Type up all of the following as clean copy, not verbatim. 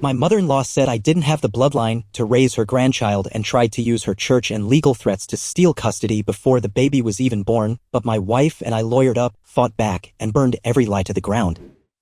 My mother-in-law said I didn't have the bloodline to raise her grandchild and tried to use her church and legal threats to steal custody before the baby was even born, but my wife and I lawyered up, fought back, and burned every lie to the ground.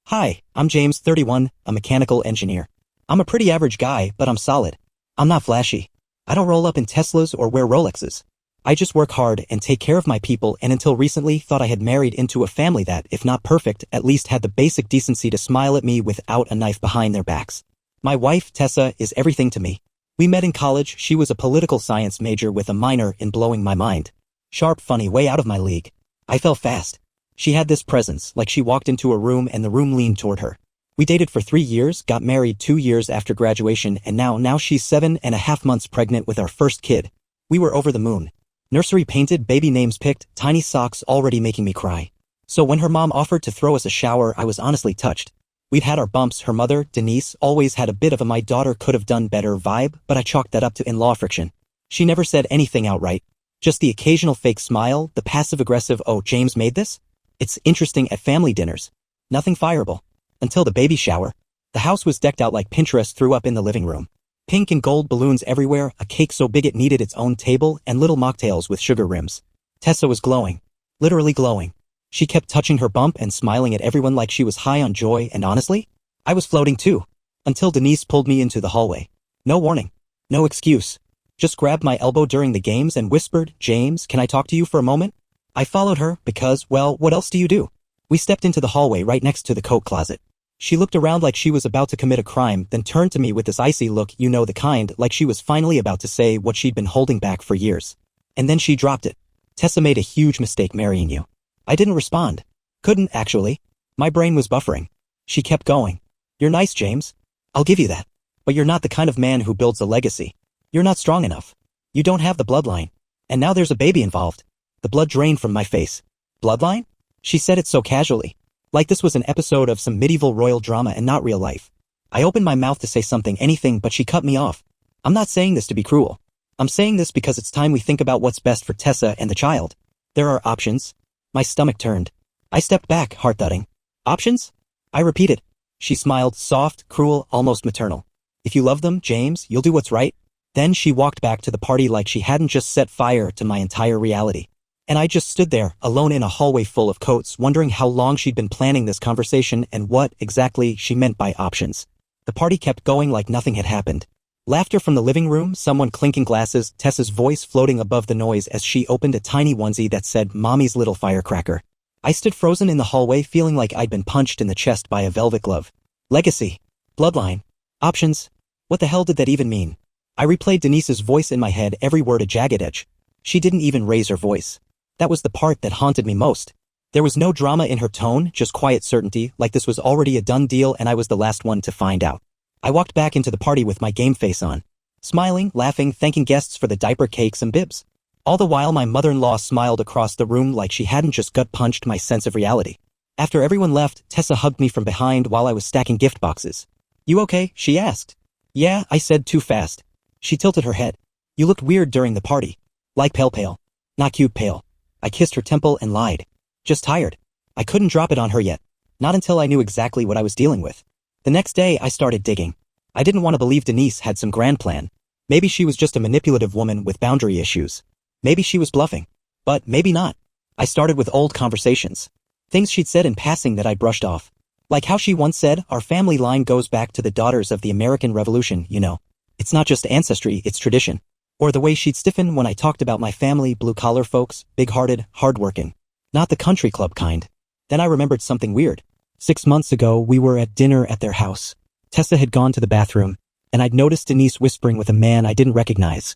Hi, I'm James, 31, a mechanical engineer. I'm a pretty average guy, but I'm solid. I'm not flashy. I don't roll up in Teslas or wear Rolexes. I just work hard and take care of my people, and until recently thought I had married into a family that, if not perfect, at least had the basic decency to smile at me without a knife behind their backs. My wife, Tessa, is everything to me. We met in college. She was a political science major with a minor in blowing my mind. Sharp, funny, way out of my league. I fell fast. She had this presence, like she walked into a room and the room leaned toward her. We dated for 3 years, got married 2 years after graduation, and now she's 7.5 months pregnant with our first kid. We were over the moon. Nursery painted, baby names picked, tiny socks already making me cry. So when her mom offered to throw us a shower, I was honestly touched. We'd had our bumps. Her mother, Denise, always had a bit of a my daughter could have done better vibe, but I chalked that up to in-law friction. She never said anything outright. Just the occasional fake smile, the passive-aggressive, "Oh, James made this? It's interesting" at family dinners. Nothing fireable. Until the baby shower. The house was decked out like Pinterest threw up in the living room. Pink and gold balloons everywhere, a cake so big it needed its own table, and little mocktails with sugar rims. Tessa was glowing. Literally glowing. She kept touching her bump and smiling at everyone like she was high on joy, and honestly, I was floating too. Until Denise pulled me into the hallway. No warning. No excuse. Just grabbed my elbow during the games and whispered, "James, can I talk to you for a moment?" I followed her because, well, what else do you do? We stepped into the hallway right next to the coat closet. She looked around like she was about to commit a crime, then turned to me with this icy look, you know the kind, like she was finally about to say what she'd been holding back for years. And then she dropped it. "Tessa made a huge mistake marrying you." I didn't respond. Couldn't, actually. My brain was buffering. She kept going. "You're nice, James. I'll give you that. But you're not the kind of man who builds a legacy. You're not strong enough. You don't have the bloodline. And now there's a baby involved." The blood drained from my face. "Bloodline?" She said it so casually. Like this was an episode of some medieval royal drama and not real life. I opened my mouth to say something, anything, but she cut me off. "I'm not saying this to be cruel. I'm saying this because it's time we think about what's best for Tessa and the child. There are options." My stomach turned. I stepped back, heart thudding. "Options?" I repeated. She smiled, soft, cruel, almost maternal. "If you love them, James, you'll do what's right." Then she walked back to the party like she hadn't just set fire to my entire reality. And I just stood there, alone in a hallway full of coats, wondering how long she'd been planning this conversation and what, exactly, she meant by options. The party kept going like nothing had happened. Laughter from the living room, someone clinking glasses, Tessa's voice floating above the noise as she opened a tiny onesie that said, "Mommy's little firecracker." I stood frozen in the hallway, feeling like I'd been punched in the chest by a velvet glove. Legacy. Bloodline. Options. What the hell did that even mean? I replayed Denise's voice in my head, every word a jagged edge. She didn't even raise her voice. That was the part that haunted me most. There was no drama in her tone, just quiet certainty, like this was already a done deal and I was the last one to find out. I walked back into the party with my game face on. Smiling, laughing, thanking guests for the diaper, cakes, and bibs. All the while my mother-in-law smiled across the room like she hadn't just gut-punched my sense of reality. After everyone left, Tessa hugged me from behind while I was stacking gift boxes. "You okay?" she asked. "Yeah," I said too fast. She tilted her head. "You looked weird during the party. Like pale. Not cute pale." I kissed her temple and lied. Just tired. I couldn't drop it on her yet. Not until I knew exactly what I was dealing with. The next day I started digging. I didn't want to believe Denise had some grand plan. Maybe she was just a manipulative woman with boundary issues. Maybe she was bluffing. But maybe not. I started with old conversations. Things she'd said in passing that I brushed off. Like how she once said, "Our family line goes back to the daughters of the American Revolution, you know. It's not just ancestry, it's tradition." Or the way she'd stiffen when I talked about my family, blue-collar folks, big-hearted, hard-working. Not the country club kind. Then I remembered something weird. 6 months ago, we were at dinner at their house. Tessa had gone to the bathroom, and I'd noticed Denise whispering with a man I didn't recognize.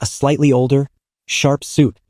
A slightly older, sharp suit,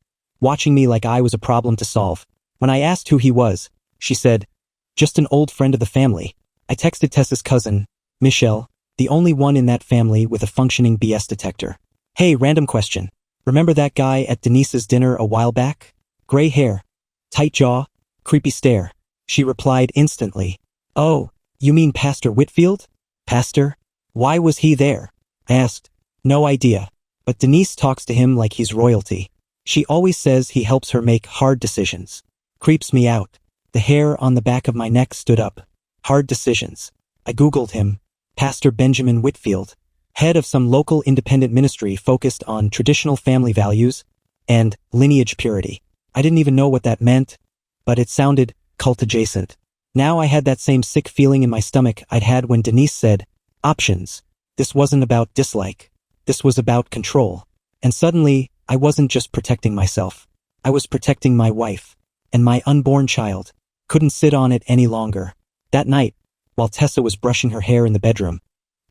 watching me like I was a problem to solve. When I asked who he was, she said, "Just an old friend of the family." I texted Tessa's cousin, Michelle, the only one in that family with a functioning BS detector. "Hey, random question. Remember that guy at Denise's dinner a while back? Gray hair, tight jaw, creepy stare." She replied instantly. "Oh, you mean Pastor Whitfield?" "Pastor? Why was he there?" I asked. "No idea. But Denise talks to him like he's royalty. She always says he helps her make hard decisions. Creeps me out." The hair on the back of my neck stood up. Hard decisions. I Googled him. Pastor Benjamin Whitfield, head of some local independent ministry focused on traditional family values and lineage purity. I didn't even know what that meant, but it sounded cult-adjacent. Now I had that same sick feeling in my stomach I'd had when Denise said, options. This wasn't about dislike. This was about control. And suddenly, I wasn't just protecting myself. I was protecting my wife. And my unborn child. Couldn't sit on it any longer. That night, while Tessa was brushing her hair in the bedroom,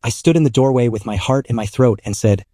I stood in the doorway with my heart in my throat and said,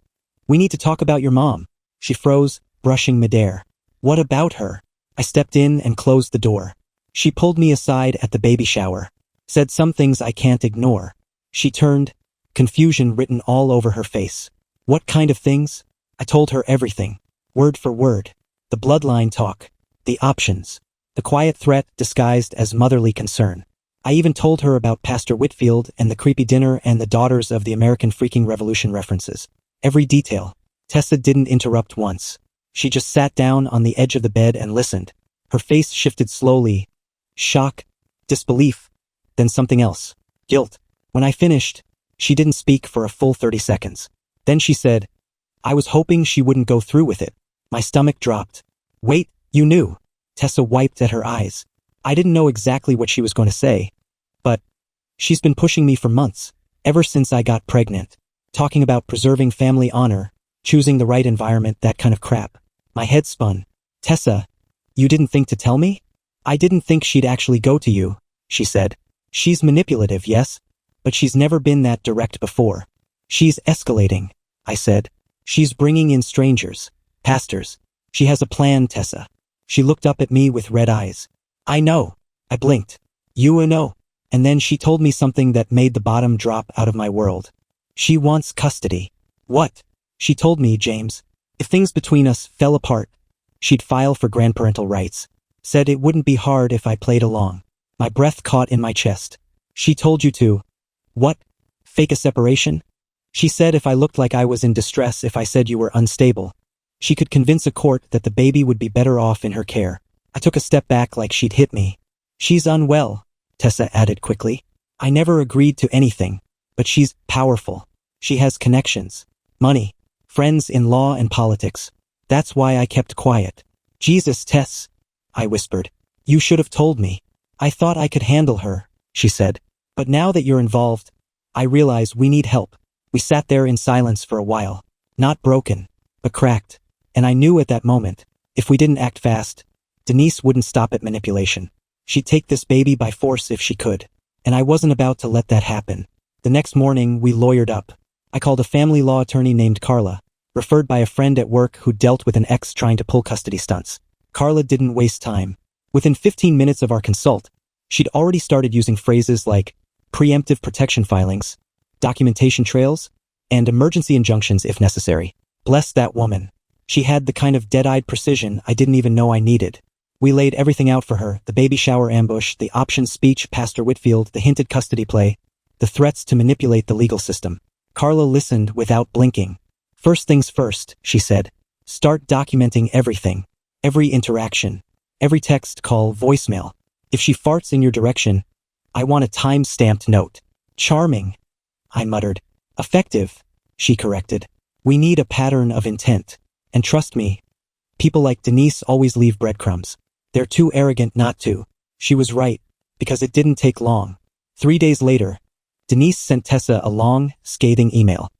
"We need to talk about your mom." She froze, brushing midair. "What about her?" I stepped in and closed the door. She pulled me aside at the baby shower, said some things I can't ignore. She turned, confusion written all over her face. What kind of things? I told her everything, word for word. The bloodline talk, the options, the quiet threat disguised as motherly concern. I even told her about Pastor Whitfield and the creepy dinner and the Daughters of the American Freaking Revolution references. Every detail. Tessa didn't interrupt once. She just sat down on the edge of the bed and listened. Her face shifted slowly. Shock, disbelief, then something else. Guilt. When I finished, she didn't speak for a full 30 seconds. Then she said, "I was hoping she wouldn't go through with it." My stomach dropped. "Wait, you knew?" Tessa wiped at her eyes. I didn't know exactly what she was going to say, but she's been pushing me for months, ever since I got pregnant, talking about preserving family honor, choosing the right environment, that kind of crap. My head spun. "Tessa, you didn't think to tell me?" "I didn't think she'd actually go to you," she said. "She's manipulative, yes, but she's never been that direct before." "She's escalating," I said. "She's bringing in strangers, pastors. She has a plan, Tessa." She looked up at me with red eyes. "I know." I blinked. "You know." And then she told me something that made the bottom drop out of my world. "She wants custody." "What?" She told me, James, if things between us fell apart, she'd file for grandparental rights. Said it wouldn't be hard if I played along. My breath caught in my chest. "She told you to." "What? Fake a separation?" "She said if I looked like I was in distress, if I said you were unstable, she could convince a court that the baby would be better off in her care." I took a step back like she'd hit me. "She's unwell," Tessa added quickly. "I never agreed to anything, but she's powerful. She has connections, money, friends in law and politics. That's why I kept quiet." "Jesus, Tess," I whispered. "You should have told me. I thought I could handle her," she said. "But now that you're involved, I realize we need help." We sat there in silence for a while. Not broken, but cracked. And I knew at that moment, if we didn't act fast, Denise wouldn't stop at manipulation. She'd take this baby by force if she could. And I wasn't about to let that happen. The next morning, we lawyered up. I called a family law attorney named Carla, referred by a friend at work who dealt with an ex trying to pull custody stunts. Carla didn't waste time. Within 15 minutes of our consult, she'd already started using phrases like preemptive protection filings, documentation trails, and emergency injunctions if necessary. Bless that woman. She had the kind of dead-eyed precision I didn't even know I needed. We laid everything out for her, the baby shower ambush, the options speech, Pastor Whitfield, the hinted custody play, the threats to manipulate the legal system. Carla listened without blinking. "First things first," she said. "Start documenting everything. Every interaction. Every text, call, voicemail. If she farts in your direction, I want a time-stamped note." "Charming," I muttered. "Effective," she corrected. "We need a pattern of intent. And trust me, people like Denise always leave breadcrumbs. They're too arrogant not to." She was right, because it didn't take long. 3 days later, Denise sent Tessa a long, scathing email.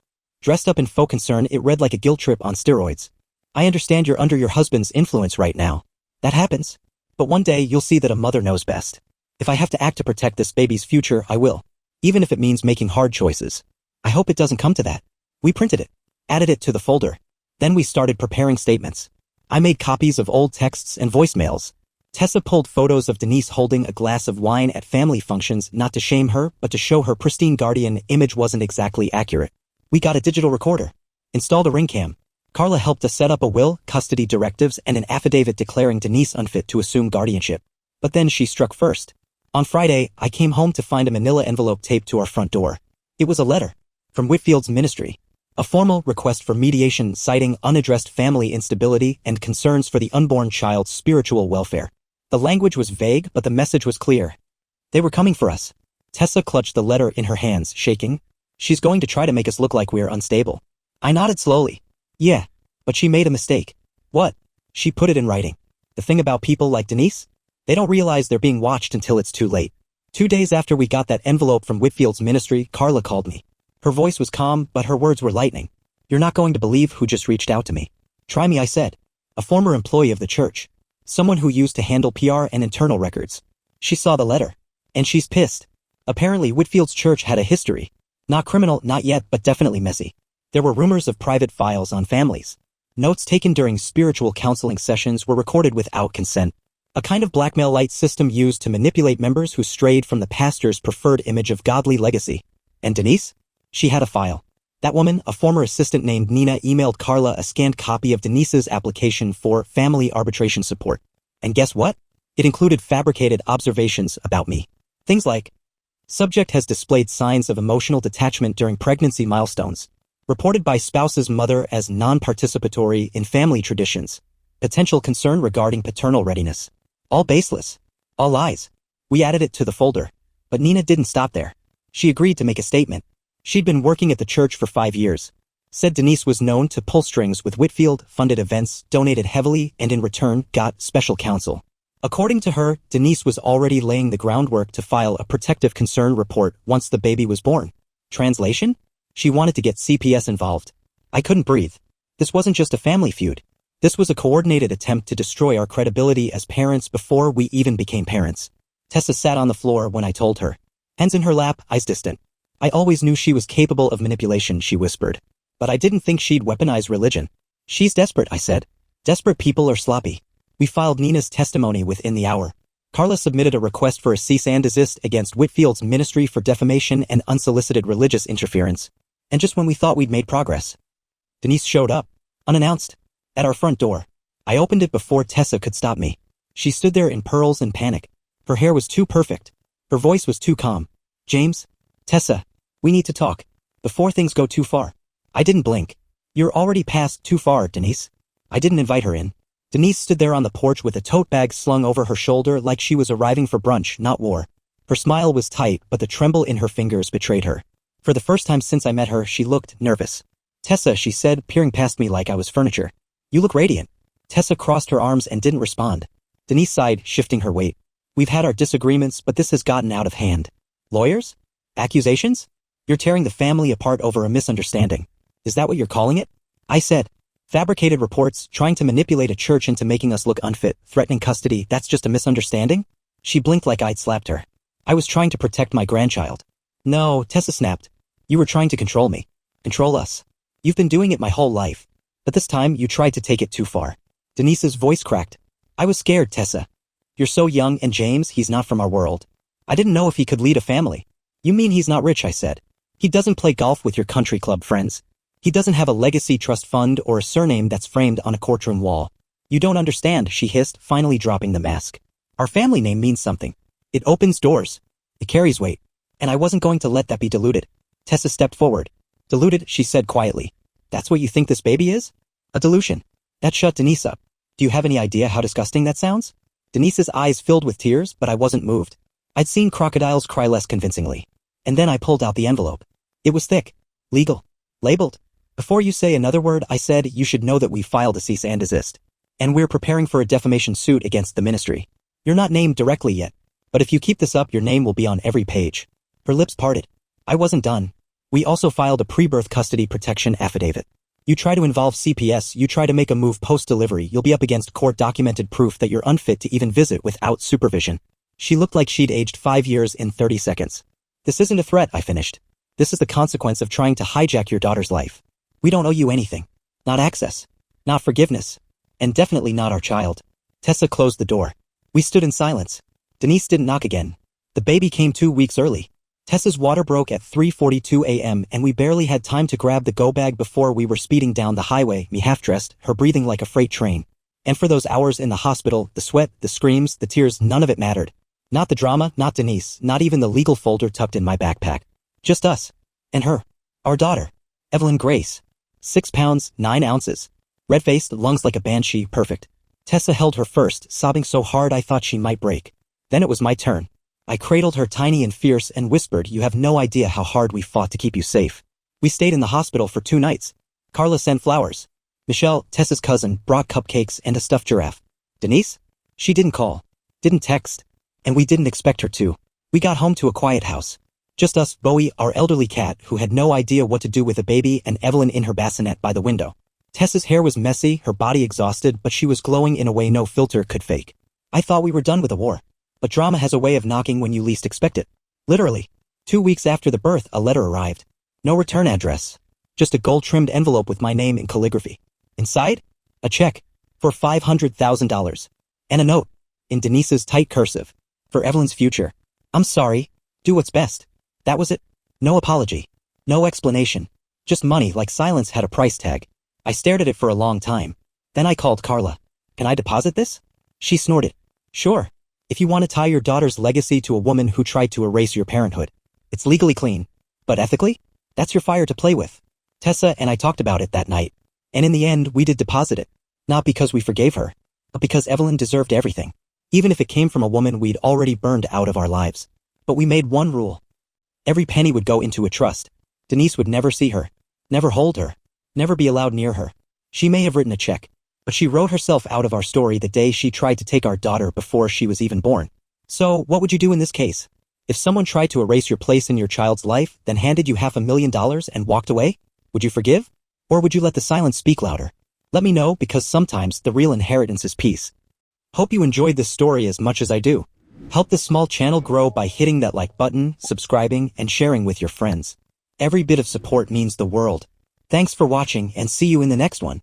Dressed up in faux concern, it read like a guilt trip on steroids. "I understand you're under your husband's influence right now. That happens. But one day you'll see that a mother knows best. If I have to act to protect this baby's future, I will. Even if it means making hard choices. I hope it doesn't come to that." We printed it, added it to the folder. Then we started preparing statements. I made copies of old texts and voicemails. Tessa pulled photos of Denise holding a glass of wine at family functions, not to shame her, but to show her pristine guardian image wasn't exactly accurate. We got a digital recorder, installed a ring cam. Carla helped us set up a will, custody directives, and an affidavit declaring Denise unfit to assume guardianship. But then she struck first. On Friday, I came home to find a manila envelope taped to our front door. It was a letter from Whitfield's ministry. A formal request for mediation citing unaddressed family instability and concerns for the unborn child's spiritual welfare. The language was vague, but the message was clear. They were coming for us. Tessa clutched the letter in her hands, shaking. She's going to try to make us look like we're unstable. I nodded slowly. Yeah, but she made a mistake. What? She put it in writing. The thing about people like Denise? They don't realize they're being watched until it's too late. 2 days after we got that envelope from Whitfield's ministry, Carla called me. Her voice was calm, but her words were lightning. You're not going to believe who just reached out to me. Try me, I said. A former employee of the church. Someone who used to handle PR and internal records. She saw the letter. And she's pissed. Apparently Whitfield's church had a history. Not criminal, not yet, but definitely messy. There were rumors of private files on families. Notes taken during spiritual counseling sessions were recorded without consent. A kind of blackmail-like system used to manipulate members who strayed from the pastor's preferred image of godly legacy. And Denise? She had a file. That woman, a former assistant named Nina, emailed Carla a scanned copy of Denise's application for family arbitration support. And guess what? It included fabricated observations about me. Things like, subject has displayed signs of emotional detachment during pregnancy milestones. Reported by spouse's mother as non-participatory in family traditions. Potential concern regarding paternal readiness. All baseless. All lies. We added it to the folder. But Nina didn't stop there. She agreed to make a statement. She'd been working at the church for 5 years. Said Denise was known to pull strings with Whitfield, funded events, donated heavily, and in return got special counsel. According to her, Denise was already laying the groundwork to file a protective concern report once the baby was born. Translation? She wanted to get CPS involved. I couldn't breathe. This wasn't just a family feud. This was a coordinated attempt to destroy our credibility as parents before we even became parents. Tessa sat on the floor when I told her. Hands in her lap, eyes distant. I always knew she was capable of manipulation, she whispered. But I didn't think she'd weaponize religion. She's desperate, I said. Desperate people are sloppy. We filed Nina's testimony within the hour. Carla submitted a request for a cease and desist against Whitfield's ministry for defamation and unsolicited religious interference. And just when we thought we'd made progress, Denise showed up, unannounced, at our front door. I opened it before Tessa could stop me. She stood there in pearls and panic. Her hair was too perfect. Her voice was too calm. James? Tessa? We need to talk. Before things go too far. I didn't blink. You're already past too far, Denise. I didn't invite her in. Denise stood there on the porch with a tote bag slung over her shoulder like she was arriving for brunch, not war. Her smile was tight, but the tremble in her fingers betrayed her. For the first time since I met her, she looked nervous. Tessa, she said, peering past me like I was furniture. You look radiant. Tessa crossed her arms and didn't respond. Denise sighed, shifting her weight. We've had our disagreements, but this has gotten out of hand. Lawyers? Accusations? You're tearing the family apart over a misunderstanding. Is that what you're calling it? I said. Fabricated reports, trying to manipulate a church into making us look unfit, threatening custody, that's just a misunderstanding? She blinked like I'd slapped her. I was trying to protect my grandchild. No, Tessa snapped. You were trying to control me. Control us. You've been doing it my whole life. But this time, you tried to take it too far. Denise's voice cracked. I was scared, Tessa. You're so young, and James, he's not from our world. I didn't know if he could lead a family. You mean he's not rich, I said. He doesn't play golf with your country club friends. He doesn't have a legacy trust fund or a surname that's framed on a courtroom wall. You don't understand, she hissed, finally dropping the mask. Our family name means something. It opens doors. It carries weight. And I wasn't going to let that be diluted. Tessa stepped forward. Diluted, she said quietly. That's what you think this baby is? A dilution. That shut Denise up. Do you have any idea how disgusting that sounds? Denise's eyes filled with tears, but I wasn't moved. I'd seen crocodiles cry less convincingly. And then I pulled out the envelope. It was thick. Legal. Labeled. Before you say another word, I said, you should know that we filed a cease and desist. And we're preparing for a defamation suit against the ministry. You're not named directly yet. But if you keep this up, your name will be on every page. Her lips parted. I wasn't done. We also filed a pre-birth custody protection affidavit. You try to involve CPS, you try to make a move post-delivery, you'll be up against court-documented proof that you're unfit to even visit without supervision. She looked like she'd aged 5 years in 30 seconds. This isn't a threat, I finished. This is the consequence of trying to hijack your daughter's life. We don't owe you anything. Not access. Not forgiveness. And definitely not our child. Tessa closed the door. We stood in silence. Denise didn't knock again. The baby came 2 weeks early. Tessa's water broke at 3:42 a.m. and we barely had time to grab the go bag before we were speeding down the highway, me half-dressed, her breathing like a freight train. And for those hours in the hospital, the sweat, the screams, the tears, none of it mattered. Not the drama, not Denise, not even the legal folder tucked in my backpack. Just us. And her. Our daughter. Evelyn Grace. 6 pounds, 9 ounces. Red-faced, lungs like a banshee, perfect. Tessa held her first, sobbing so hard I thought she might break. Then it was my turn. I cradled her tiny and fierce and whispered, "You have no idea how hard we fought to keep you safe. We stayed in the hospital for 2 nights. Carla sent flowers. Michelle, Tessa's cousin, brought cupcakes and a stuffed giraffe. Denise? She didn't call. Didn't text. And we didn't expect her to. We got home to a quiet house. Just us, Bowie, our elderly cat, who had no idea what to do with a baby, and Evelyn in her bassinet by the window. Tessa's hair was messy, her body exhausted, but she was glowing in a way no filter could fake. I thought we were done with the war. But drama has a way of knocking when you least expect it. Literally. 2 weeks after the birth, a letter arrived. No return address. Just a gold-trimmed envelope with my name in calligraphy. Inside? A check. For $500,000. And a note. In Denise's tight cursive. For Evelyn's future. I'm sorry. Do what's best. That was it. No apology. No explanation. Just money like silence had a price tag. I stared at it for a long time. Then I called Carla. Can I deposit this? She snorted. Sure. If you want to tie your daughter's legacy to a woman who tried to erase your parenthood. It's legally clean. But ethically? That's your fire to play with. Tessa and I talked about it that night. And in the end, we did deposit it. Not because we forgave her, but because Evelyn deserved everything. Even if it came from a woman we'd already burned out of our lives. But we made one rule. Every penny would go into a trust. Denise would never see her. Never hold her. Never be allowed near her. She may have written a check, but she wrote herself out of our story the day she tried to take our daughter before she was even born. So, what would you do in this case? If someone tried to erase your place in your child's life, then handed you $500,000 and walked away? Would you forgive? Or would you let the silence speak louder? Let me know, because sometimes the real inheritance is peace. Hope you enjoyed this story as much as I do. Help this small channel grow by hitting that like button, subscribing, and sharing with your friends. Every bit of support means the world. Thanks for watching, and see you in the next one.